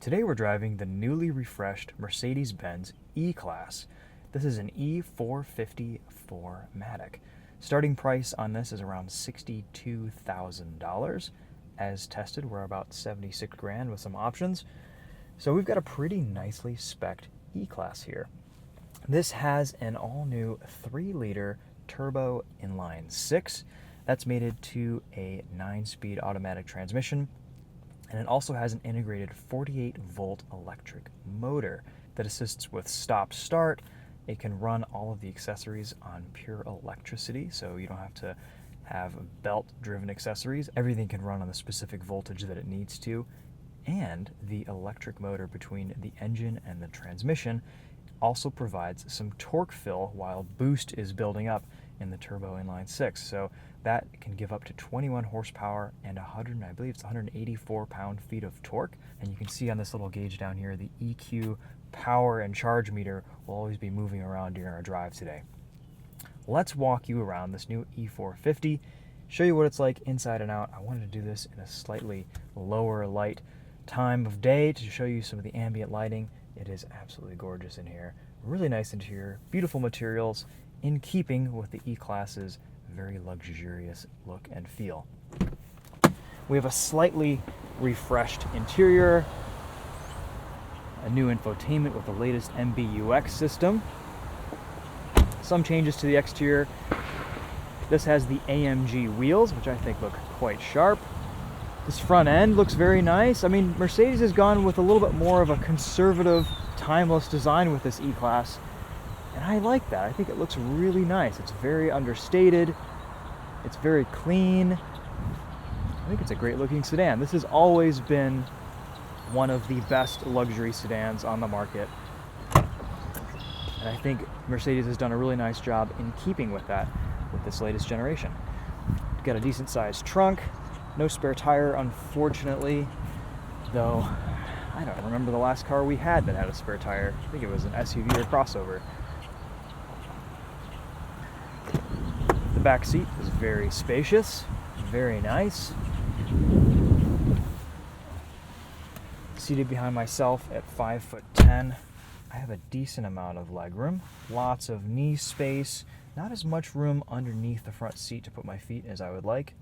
Today we're driving the newly refreshed Mercedes-Benz E-Class. This is an E450 4Matic. Starting price on this is around $62,000. As tested, we're about 76 grand with some options. So we've got a pretty nicely spec'd E-Class here. This has an all-new 3-liter turbo inline 6 that's mated to a 9-speed automatic transmission. And it also has an integrated 48-volt electric motor that assists with stop-start. It can run all of the accessories on pure electricity, so you don't have to have belt-driven accessories. Everything can run on the specific voltage that it needs to. And the electric motor between the engine and the transmission also provides some torque fill while boost is building up in the turbo inline 6. So that can give up to 21 horsepower and 184 pound-feet of torque. And you can see on this little gauge down here, the EQ power and charge meter will always be moving around during our drive today. Let's walk you around this new E450, show you what it's like inside and out. I wanted to do this in a slightly lower light time of day to show you some of the ambient lighting. It is absolutely gorgeous in here. Really nice interior, beautiful materials, in keeping with the E-Class's very luxurious look and feel. We have a slightly refreshed interior, a new infotainment with the latest MBUX system, some changes to the exterior. This has the AMG wheels, which I think look quite sharp. This front end looks very nice. I mean, Mercedes has gone with a little bit more of a conservative, timeless design with this E-Class, and I like that. I think it looks really nice. It's very understated. It's very clean. I think it's a great looking sedan. This has always been one of the best luxury sedans on the market. And I think Mercedes has done a really nice job in keeping with that with this latest generation. It's got a decent sized trunk. No spare tire, unfortunately, though I don't remember the last car we had that had a spare tire. I think it was an SUV or crossover. The back seat is very spacious, very nice. Seated behind myself at 5'10", I have a decent amount of legroom, lots of knee space, not as much room underneath the front seat to put my feet as I would like.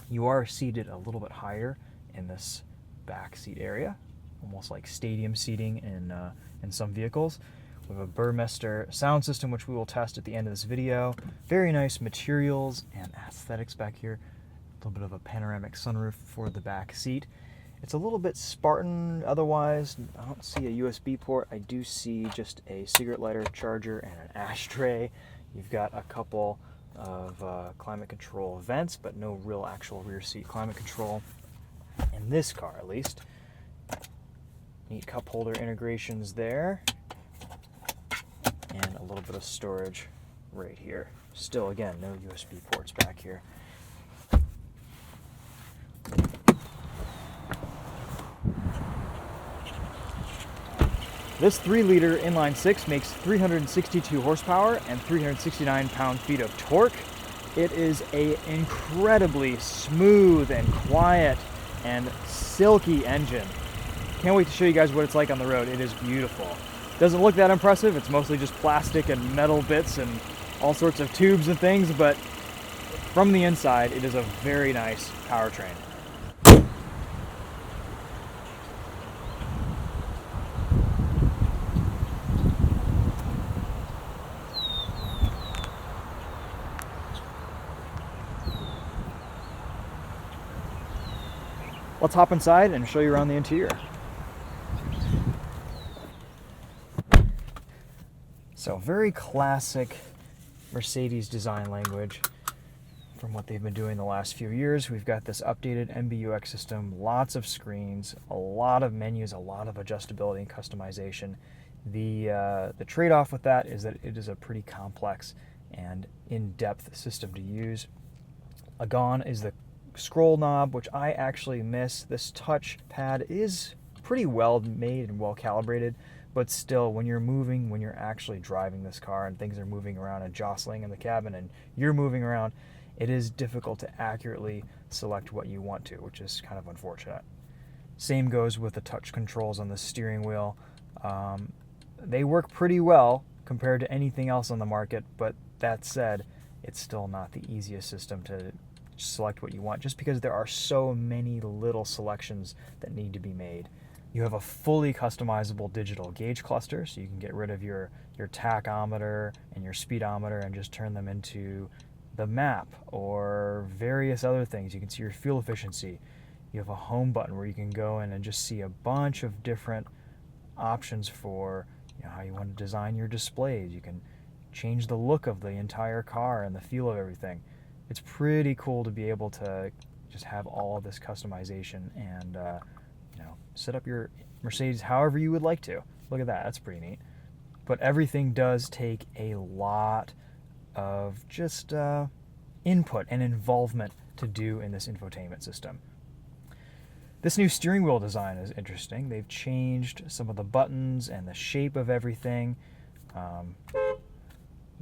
You are seated a little bit higher in this back seat area, almost like stadium seating in some vehicles. We have a Burmester sound system, which we will test at the end of this video. Very nice materials and aesthetics back here. A little bit of a panoramic sunroof for the back seat. It's a little bit Spartan otherwise. I don't see a USB port. I do see just a cigarette lighter, charger, and an ashtray. You've got a couple of climate control vents, but no real actual rear seat climate control in this car, at least. Neat cup holder integrations there, and a little bit of storage right here. Still, again, no USB ports back here. This 3-liter inline 6 makes 362 horsepower and 369 pound-feet of torque. It is an incredibly smooth and quiet and silky engine. Can't wait to show you guys what it's like on the road. It is beautiful. Doesn't look that impressive. It's mostly just plastic and metal bits and all sorts of tubes and things, but from the inside, it is a very nice powertrain. Let's hop inside and show you around the interior. So very classic Mercedes design language from what they've been doing the last few years. We've got this updated MBUX system, lots of screens, a lot of menus, a lot of adjustability and customization. The trade-off with that is that it is a pretty complex and in-depth system to use. Gone is the scroll knob, which I actually miss. This touch pad is pretty well made and well calibrated, but still, when you're moving, when you're actually driving this car and things are moving around and jostling in the cabin and you're moving around, it is difficult to accurately select what you want to, which is kind of unfortunate. Same goes with the touch controls on the steering wheel. They work pretty well compared to anything else on the market, but that said, it's still not the easiest system to select what you want, just because there are so many little selections that need to be made. You have a fully customizable digital gauge cluster, so you can get rid of your tachometer and your speedometer and just turn them into the map or various other things. You can see your fuel efficiency. You have a home button where you can go in and just see a bunch of different options for how you want to design your displays. You can change the look of the entire car and the feel of everything. It's pretty cool to be able to just have all of this customization and set up your Mercedes however you would like to. Look at that, that's pretty neat. But everything does take a lot of just input and involvement to do in this infotainment system. This new steering wheel design is interesting. They've changed some of the buttons and the shape of everything.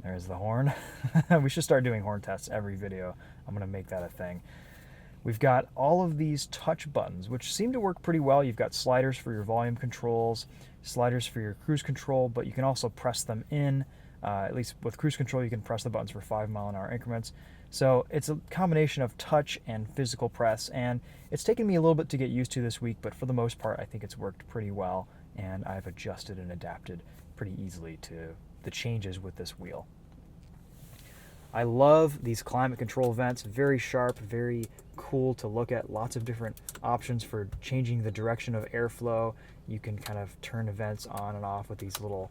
There's the horn. We should start doing horn tests every video. I'm going to make that a thing. We've got all of these touch buttons, which seem to work pretty well. You've got sliders for your volume controls, sliders for your cruise control, but you can also press them in. At least with cruise control, you can press the buttons for 5-mile-an-hour increments. So it's a combination of touch and physical press, and it's taken me a little bit to get used to this week, but for the most part, I think it's worked pretty well, and I've adjusted and adapted pretty easily to the changes with this wheel. I love these climate control vents, very sharp, very cool to look at, lots of different options for changing the direction of airflow. You can kind of turn the vents on and off with these little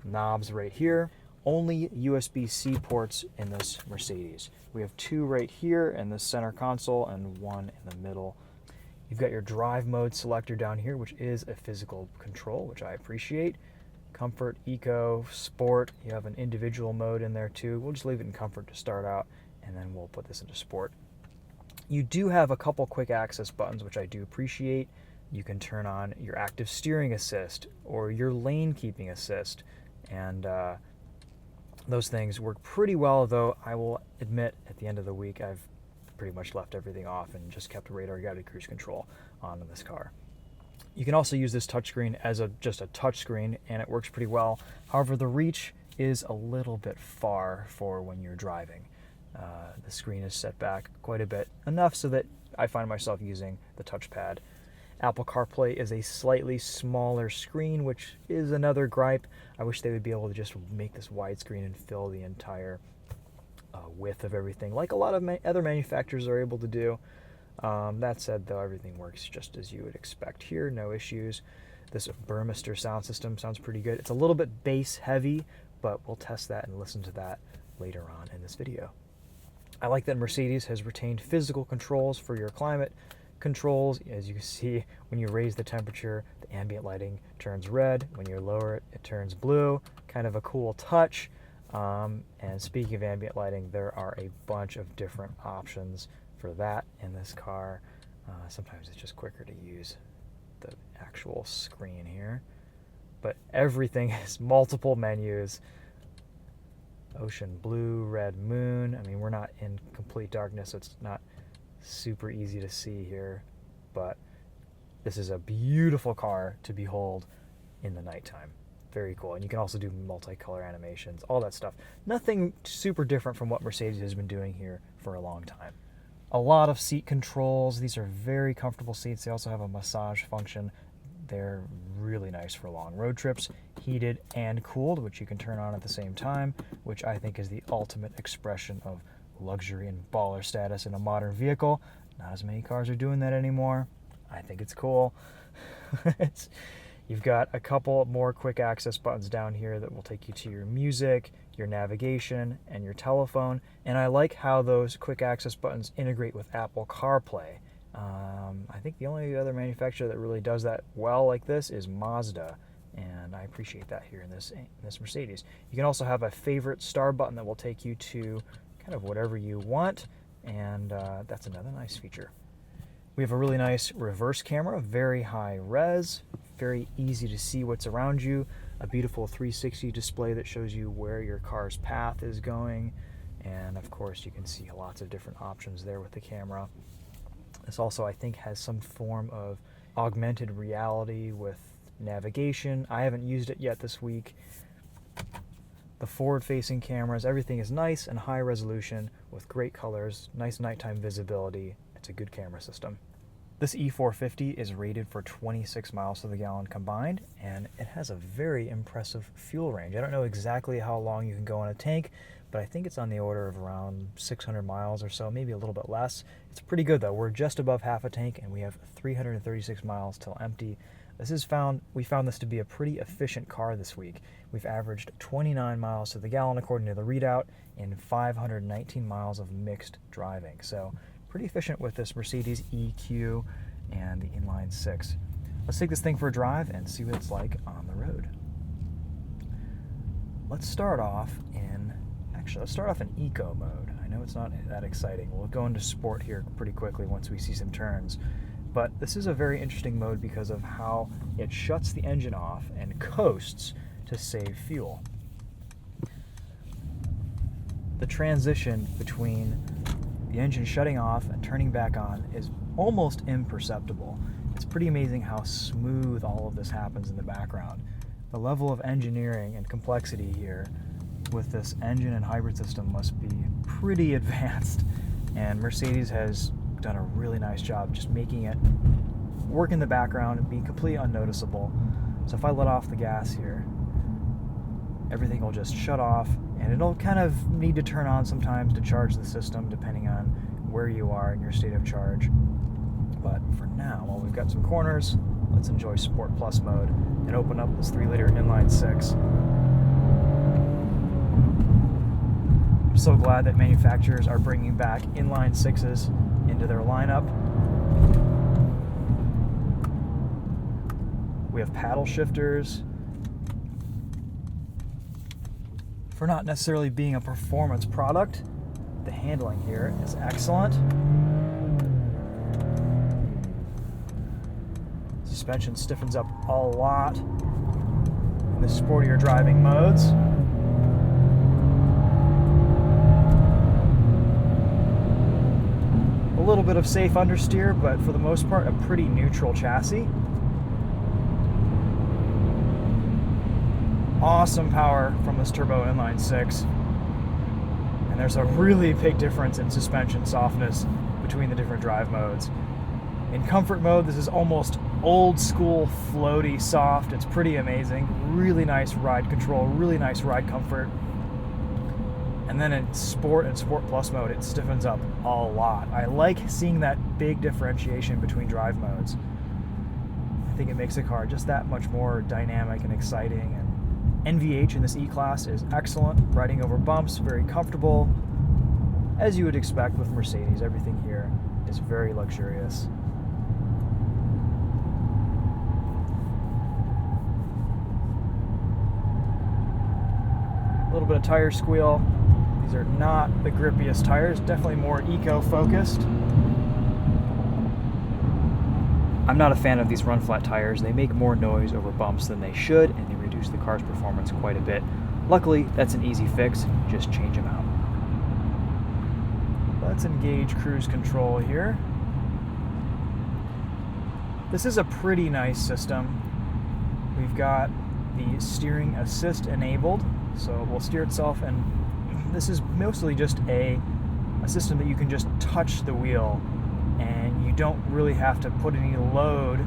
knobs right here. Only USB-C ports in this Mercedes. We have 2 right here in the center console and 1 in the middle. You've got your drive mode selector down here, which is a physical control, which I appreciate. Comfort, Eco, Sport. You have an individual mode in there too. We'll just leave it in Comfort to start out, and then we'll put this into Sport. You do have a couple quick access buttons, which I do appreciate. You can turn on your active steering assist or your lane keeping assist, and those things work pretty well, though I will admit at the end of the week I've pretty much left everything off and just kept radar guided cruise control on in this car. You can also use this touchscreen as just a touchscreen, and it works pretty well. However, the reach is a little bit far for when you're driving. The screen is set back quite a bit, enough so that I find myself using the touchpad. Apple CarPlay is a slightly smaller screen, which is another gripe. I wish they would be able to just make this widescreen and fill the entire width of everything, like a lot of other manufacturers are able to do. That said, though, everything works just as you would expect here, no issues. This Burmester sound system sounds pretty good. It's a little bit bass heavy, but we'll test that and listen to that later on in this video. I like that Mercedes has retained physical controls for your climate controls. As you can see, when you raise the temperature, the ambient lighting turns red. When you lower it, it turns blue. Kind of a cool touch. And speaking of ambient lighting, there are a bunch of different options for that in this car. Sometimes it's just quicker to use the actual screen here. But everything has multiple menus. Ocean blue, red moon. I mean, we're not in complete darkness, so it's not super easy to see here, but this is a beautiful car to behold in the nighttime. Very cool. And you can also do multicolor animations, all that stuff. Nothing super different from what Mercedes has been doing here for a long time. A lot of seat controls. These are very comfortable seats. They also have a massage function. They're really nice for long road trips. Heated and cooled, which you can turn on at the same time, which I think is the ultimate expression of luxury and baller status in a modern vehicle. Not as many cars are doing that anymore. I think it's cool. You've got a couple more quick access buttons down here that will take you to your music, your navigation, and your telephone. And I like how those quick access buttons integrate with Apple CarPlay. I think the only other manufacturer that really does that well like this is Mazda, and I appreciate that here in this Mercedes. You can also have a favorite star button that will take you to kind of whatever you want, and that's another nice feature. We have a really nice reverse camera, very high res, very easy to see what's around you, a beautiful 360 display that shows you where your car's path is going, and of course you can see lots of different options there with the camera. This also, I think, has some form of augmented reality with navigation. I haven't used it yet this week. The forward-facing cameras, everything is nice and high resolution with great colors, nice nighttime visibility. It's a good camera system. This E450 is rated for 26 miles to the gallon combined, and it has a very impressive fuel range. I don't know exactly how long you can go on a tank, but I think it's on the order of around 600 miles or so, maybe a little bit less. It's pretty good though. We're just above half a tank and we have 336 miles till empty. We found this to be a pretty efficient car this week. We've averaged 29 miles to the gallon according to the readout in 519 miles of mixed driving. So pretty efficient with this Mercedes EQ and the inline six. Let's take this thing for a drive and see what it's like on the road. Let's start off in eco mode. I know it's not that exciting. We'll go into sport here pretty quickly once we see some turns. But this is a very interesting mode because of how it shuts the engine off and coasts to save fuel. The transition between the engine shutting off and turning back on is almost imperceptible. It's pretty amazing how smooth all of this happens in the background. The level of engineering and complexity here with this engine and hybrid system must be pretty advanced, and Mercedes has done a really nice job just making it work in the background and be completely unnoticeable. So if I let off the gas here, everything will just shut off, and it'll kind of need to turn on sometimes to charge the system depending on where you are in your state of charge. But for now, while we've got some corners, let's enjoy Sport Plus mode and open up this 3-liter inline six. I'm so glad that manufacturers are bringing back inline sixes into their lineup. We have paddle shifters. For not necessarily being a performance product, the handling here is excellent. Suspension stiffens up a lot in the sportier driving modes. A little bit of safe understeer, but for the most part, a pretty neutral chassis. Awesome power from this turbo inline six. And there's a really big difference in suspension softness between the different drive modes. In comfort mode, this is almost old school floaty soft. It's pretty amazing. Really nice ride control, really nice ride comfort. And then in Sport and Sport Plus mode, it stiffens up a lot. I like seeing that big differentiation between drive modes. I think it makes the car just that much more dynamic and exciting. And NVH in this E-Class is excellent. Riding over bumps, very comfortable. As you would expect with Mercedes, everything here is very luxurious. A little bit of tire squeal. These are not the grippiest tires, definitely more eco-focused. I'm not a fan of these run-flat tires. They make more noise over bumps than they should, and they reduce the car's performance quite a bit. Luckily, that's an easy fix. Just change them out. Let's engage cruise control here. This is a pretty nice system. We've got the steering assist enabled, so it will steer itself, and this is mostly just a system that you can just touch the wheel, and you don't really have to put any load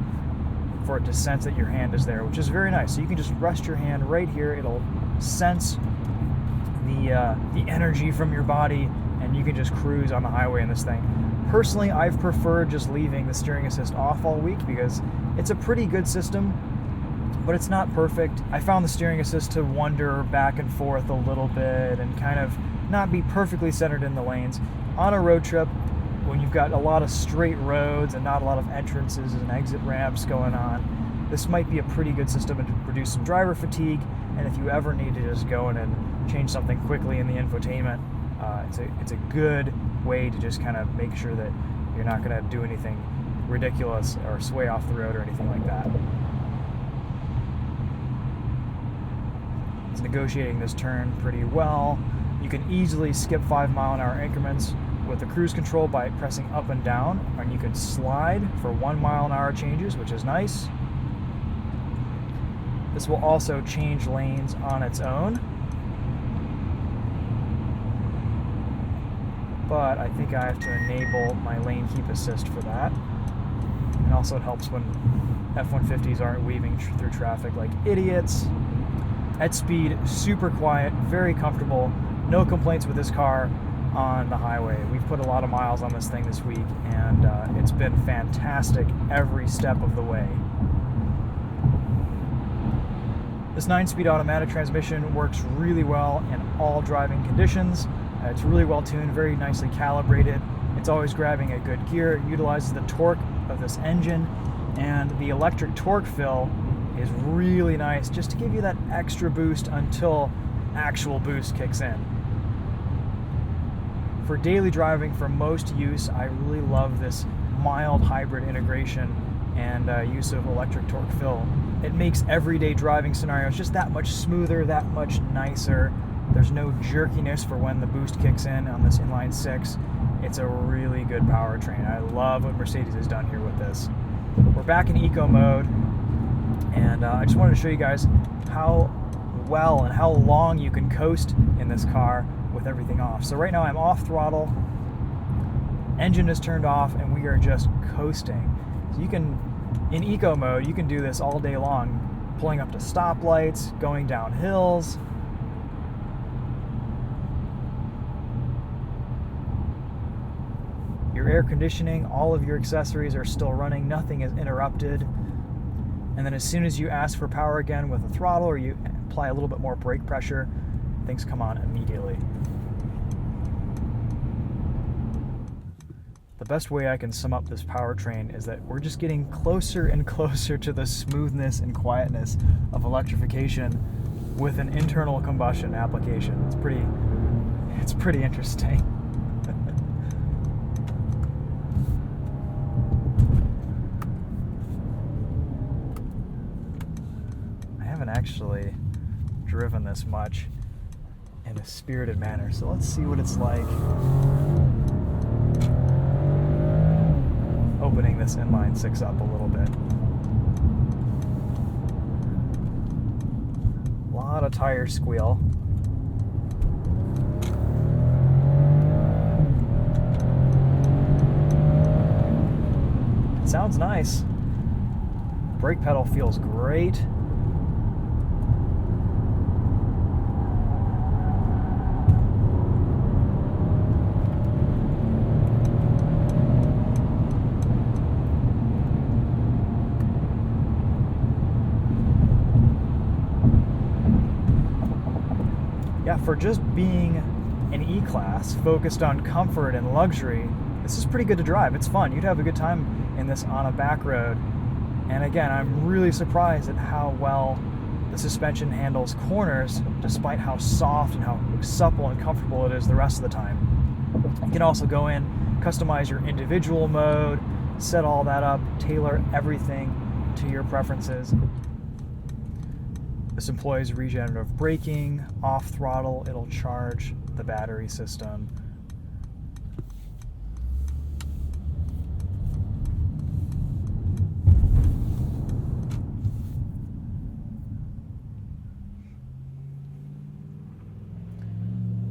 for it to sense that your hand is there, which is very nice. So you can just rest your hand right here. It'll sense the energy from your body, and you can just cruise on the highway in this thing. Personally, I've preferred just leaving the steering assist off all week because it's a pretty good system, but it's not perfect. I found the steering assist to wander back and forth a little bit and kind of not be perfectly centered in the lanes. On a road trip, when you've got a lot of straight roads and not a lot of entrances and exit ramps going on, this might be a pretty good system to reduce some driver fatigue, and if you ever need to just go in and change something quickly in the infotainment, it's a good way to just kind of make sure that you're not going to do anything ridiculous or sway off the road or anything like that. It's negotiating this turn pretty well. You can easily skip 5-mile-an-hour increments with the cruise control by pressing up and down, and you can slide for 1 mile-an-hour changes, which is nice. This will also change lanes on its own, but I think I have to enable my lane keep assist for that. And also it helps when F-150s aren't weaving through traffic like idiots. At speed, super quiet, very comfortable, no complaints with this car on the highway. We've put a lot of miles on this thing this week, and it's been fantastic every step of the way. This 9-speed automatic transmission works really well in all driving conditions. It's really well tuned, very nicely calibrated. It's always grabbing a good gear. It utilizes the torque of this engine, and the electric torque fill is really nice just to give you that extra boost until actual boost kicks in. For daily driving, for most use, I really love this mild hybrid integration and use of electric torque fill. It makes everyday driving scenarios just that much smoother, that much nicer. There's no jerkiness for when the boost kicks in on this inline 6. It's a really good powertrain. I love what Mercedes has done here with this. We're back in eco mode, and I just wanted to show you guys how well and how long you can coast in this car with everything off. So right now I'm off throttle, engine is turned off, and we are just coasting. So you can, in eco mode, you can do this all day long, pulling up to stoplights, going down hills. Your air conditioning, all of your accessories are still running, nothing is interrupted. And then as soon as you ask for power again with the throttle, or you apply a little bit more brake pressure, things come on immediately. The best way I can sum up this powertrain is that we're just getting closer and closer to the smoothness and quietness of electrification with an internal combustion application. It's pretty interesting. I haven't actually driven this much in a spirited manner, so let's see what it's like opening this inline 6 up a little bit. A lot of tire squeal. It sounds nice. Brake pedal feels great. For just being an E-Class focused on comfort and luxury, this is pretty good to drive. It's fun. You'd have a good time in this on a back road. And again, I'm really surprised at how well the suspension handles corners, despite how soft and how supple and comfortable it is the rest of the time. You can also go in, customize your individual mode, set all that up, tailor everything to your preferences. This employs regenerative braking, off throttle, it'll charge the battery system.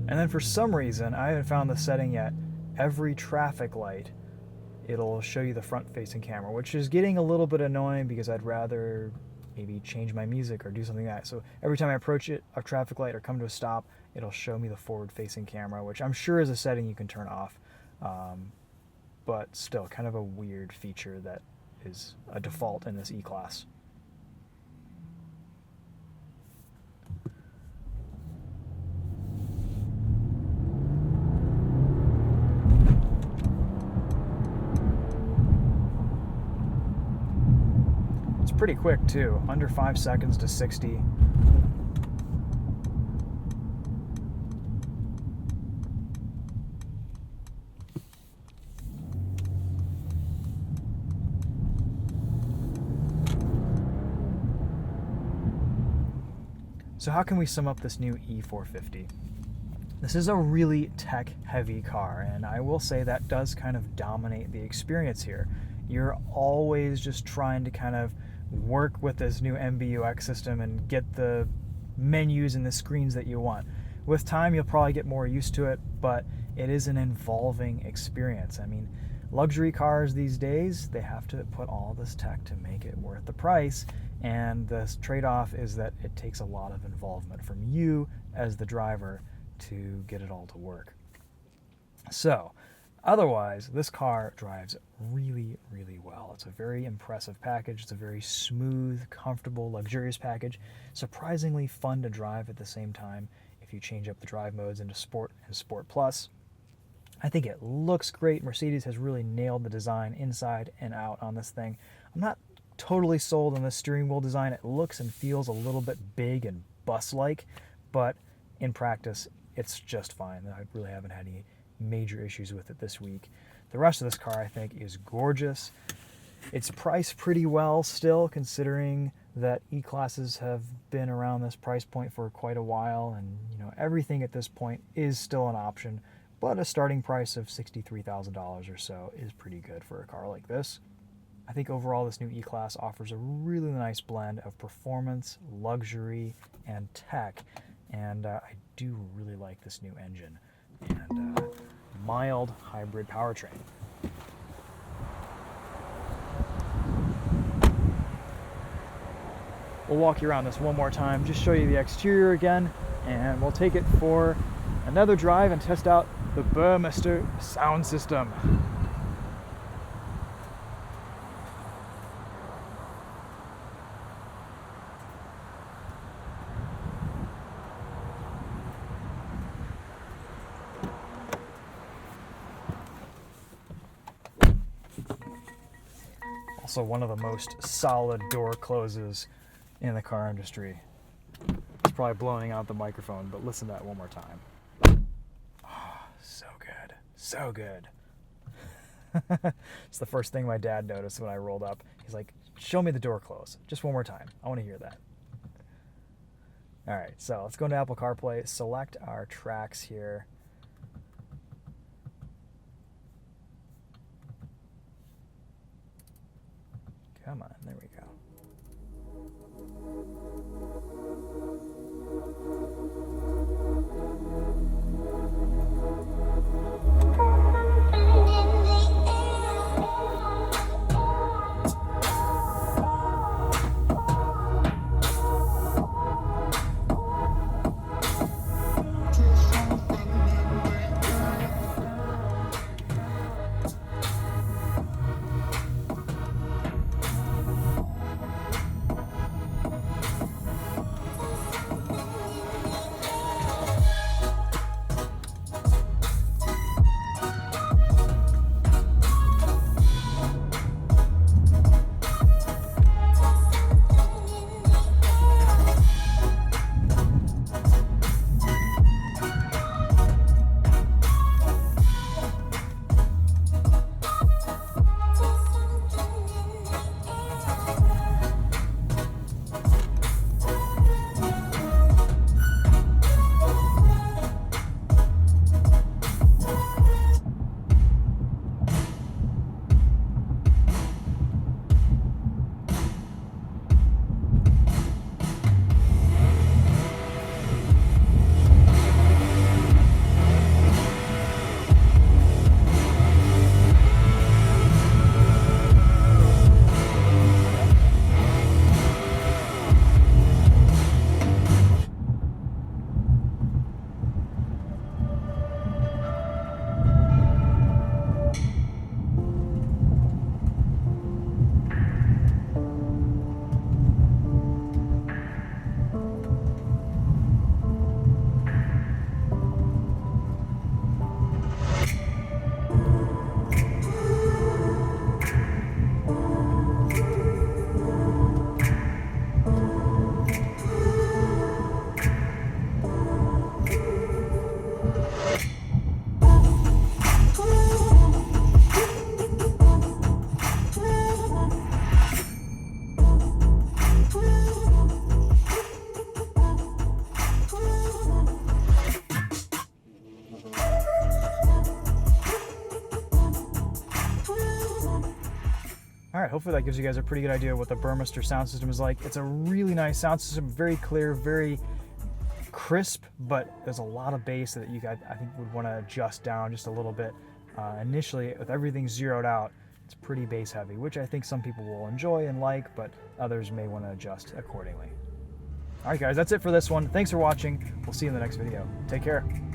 And then for some reason, I haven't found the setting yet, every traffic light, it'll show you the front-facing camera, which is getting a little bit annoying because I'd rather maybe change my music or do something like that. So every time I approach a traffic light or come to a stop, it'll show me the forward-facing camera, which I'm sure is a setting you can turn off. But still, kind of a weird feature that is a default in this E-Class. Pretty quick too, under 5 seconds to 60. So how can we sum up this new E450? This is a really tech-heavy car, and I will say that does kind of dominate the experience here. You're always just trying to kind of work with this new MBUX system and get the menus and the screens that you want. With time, you'll probably get more used to it, but it is an involving experience. I mean, luxury cars these days, they have to put all this tech to make it worth the price, and the trade-off is that it takes a lot of involvement from you as the driver to get it all to work. So, otherwise, this car drives really, really well. It's a very impressive package. It's a very smooth, comfortable, luxurious package. Surprisingly fun to drive at the same time if you change up the drive modes into Sport and Sport Plus. I think it looks great. Mercedes has really nailed the design inside and out on this thing. I'm not totally sold on the steering wheel design. It looks and feels a little bit big and bus-like, but in practice, it's just fine. I really haven't had any major issues with it this week. The rest of this car, I think, is gorgeous. It's priced pretty well still, considering that E-classes have been around this price point for quite a while, and everything at this point is still an option, but a starting price of $63,000 or so is pretty good for a car like this. I think overall this new E-Class offers a really nice blend of performance, luxury, and tech, and I do really like this new engine and mild hybrid powertrain. We'll walk you around this one more time, just show you the exterior again, and we'll take it for another drive and test out the Burmester sound system. Also one of the most solid door closes in the car industry. It's probably blowing out the microphone, but listen to that one more time. Oh, so good. So good. It's the first thing my dad noticed when I rolled up. He's like, show me the door close. Just one more time. I want to hear that. All right, so let's go into Apple CarPlay, select our tracks here. Come on, there we go. hopefully that gives you guys a pretty good idea of what the Burmester sound system is like. It's a really nice sound system, very clear, very crisp, but there's a lot of bass that you guys, I think, would want to adjust down just a little bit. Initially, with everything zeroed out, it's pretty bass heavy, which I think some people will enjoy and like, but others may want to adjust accordingly. All right, guys, that's it for this one. Thanks for watching. We'll see you in the next video. Take care.